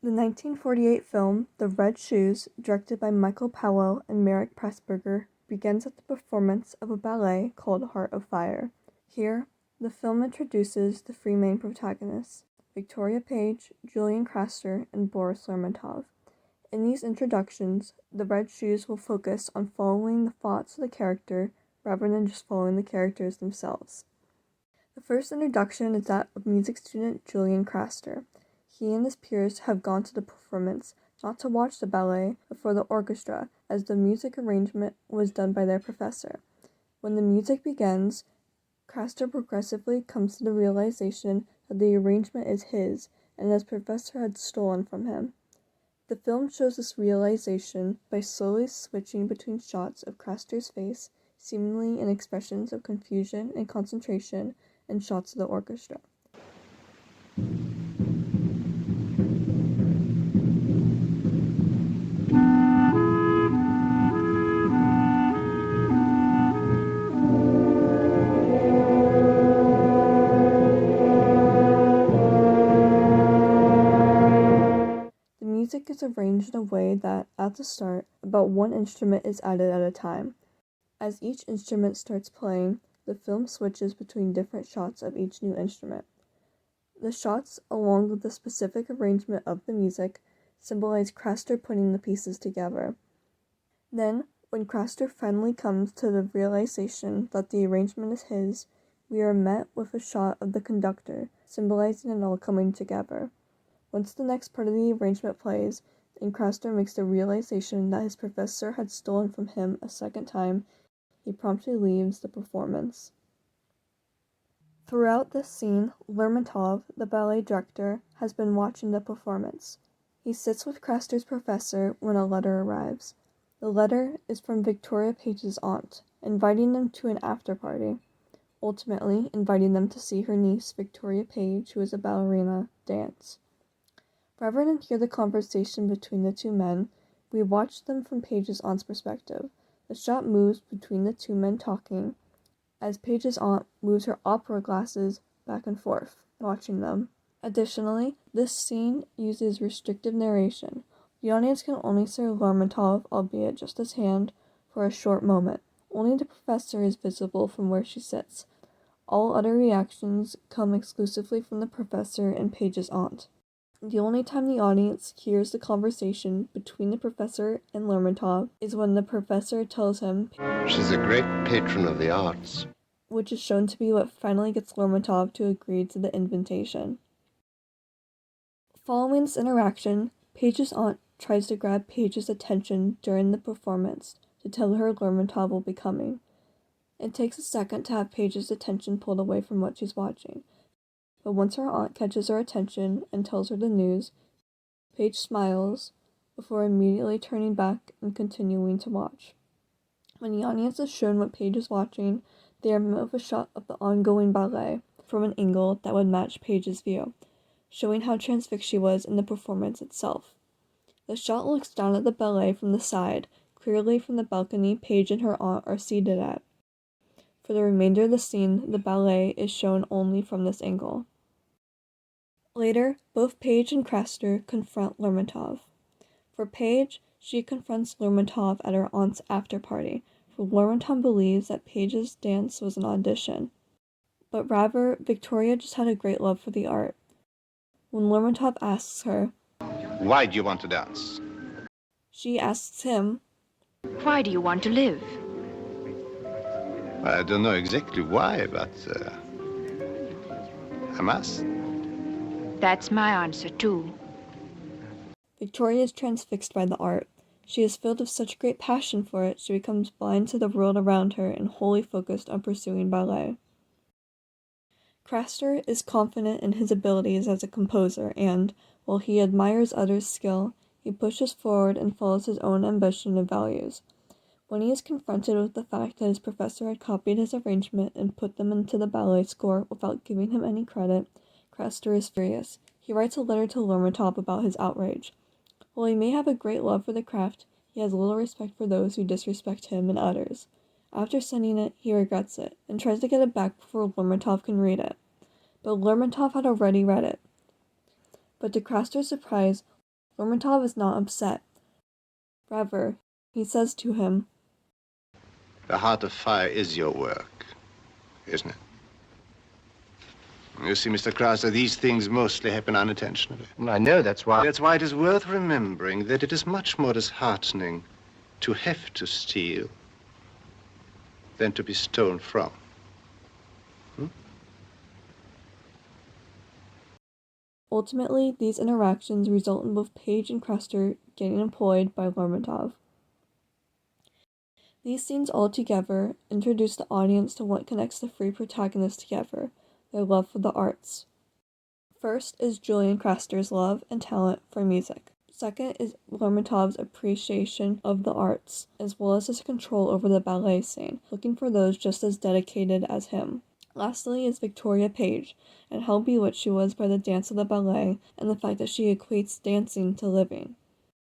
The 1948 film The Red Shoes, directed by Michael Powell and Merrick Pressburger, begins with the performance of a ballet called Heart of Fire. Here, the film introduces the three main protagonists, Victoria Page, Julian Craster, and Boris Lermontov. In these introductions, The Red Shoes will focus on following the thoughts of the character rather than just following the characters themselves. The first introduction is that of music student Julian Craster. He and his peers have gone to the performance not to watch the ballet, but for the orchestra, as the music arrangement was done by their professor. When the music begins, Craster progressively comes to the realization that the arrangement is his, and his professor had stolen from him. The film shows this realization by slowly switching between shots of Craster's face, seemingly in expressions of confusion and concentration, and shots of the orchestra. The music is arranged in a way that, at the start, about one instrument is added at a time. As each instrument starts playing, the film switches between different shots of each new instrument. The shots, along with the specific arrangement of the music, symbolize Craster putting the pieces together. Then, when Craster finally comes to the realization that the arrangement is his, we are met with a shot of the conductor, symbolizing it all coming together. Once the next part of the arrangement plays, and Craster makes the realization that his professor had stolen from him a second time, he promptly leaves the performance. Throughout this scene, Lermontov, the ballet director, has been watching the performance. He sits with Craster's professor when a letter arrives. The letter is from Victoria Page's aunt, inviting them to an after-party, ultimately inviting them to see her niece, Victoria Page, who is a ballerina, dance. Rather than hear the conversation between the two men, we watch them from Page's aunt's perspective. The shot moves between the two men talking, as Page's aunt moves her opera glasses back and forth, watching them. Additionally, this scene uses restrictive narration. The audience can only see Lermontov, albeit just his hand, for a short moment. Only the professor is visible from where she sits. All other reactions come exclusively from the professor and Page's aunt. The only time the audience hears the conversation between the professor and Lermontov is when the professor tells him, "She's a great patron of the arts," which is shown to be what finally gets Lermontov to agree to the invitation. Following this interaction, Page's aunt tries to grab Page's attention during the performance to tell her Lermontov will be coming. It takes a second to have Page's attention pulled away from what she's watching, but once her aunt catches her attention and tells her the news, Page smiles before immediately turning back and continuing to watch. When the audience is shown what Page is watching, they are met with a shot of the ongoing ballet from an angle that would match Page's view, showing how transfixed she was in the performance itself. The shot looks down at the ballet from the side, clearly from the balcony Page and her aunt are seated at. For the remainder of the scene, the ballet is shown only from this angle. Later, both Page and Craster confront Lermontov. For Page, she confronts Lermontov at her aunt's after-party, for Lermontov believes that Page's dance was an audition. But rather, Victoria just had a great love for the art. When Lermontov asks her, "Why do you want to dance?" she asks him, Why do you want to live? I don't know exactly why, but I must. That's my answer, too. Victoria is transfixed by the art. She is filled with such great passion for it, she becomes blind to the world around her and wholly focused on pursuing ballet. Craster is confident in his abilities as a composer and, while he admires others' skill, he pushes forward and follows his own ambition and values. When he is confronted with the fact that his professor had copied his arrangement and put them into the ballet score without giving him any credit, Craster is furious. He writes a letter to Lermontov about his outrage. While he may have a great love for the craft, he has little respect for those who disrespect him and others. After sending it, he regrets it, and tries to get it back before Lermontov can read it. But Lermontov had already read it. But to Craster's surprise, Lermontov is not upset. Rather, he says to him, The Heart of Fire is your work, isn't it? You see, Mr. Krauser, these things mostly happen unintentionally. I know, that's why. That's why it is worth remembering that it is much more disheartening to have to steal than to be stolen from. Ultimately, these interactions result in both Paige and Crester getting employed by Lermontov. These scenes all together introduce the audience to what connects the three protagonists together, their love for the arts. First is Julian Craster's love and talent for music. Second is Lermontov's appreciation of the arts, as well as his control over the ballet scene, looking for those just as dedicated as him. Lastly is Victoria Paige, and how bewitched she was by the dance of the ballet and the fact that she equates dancing to living.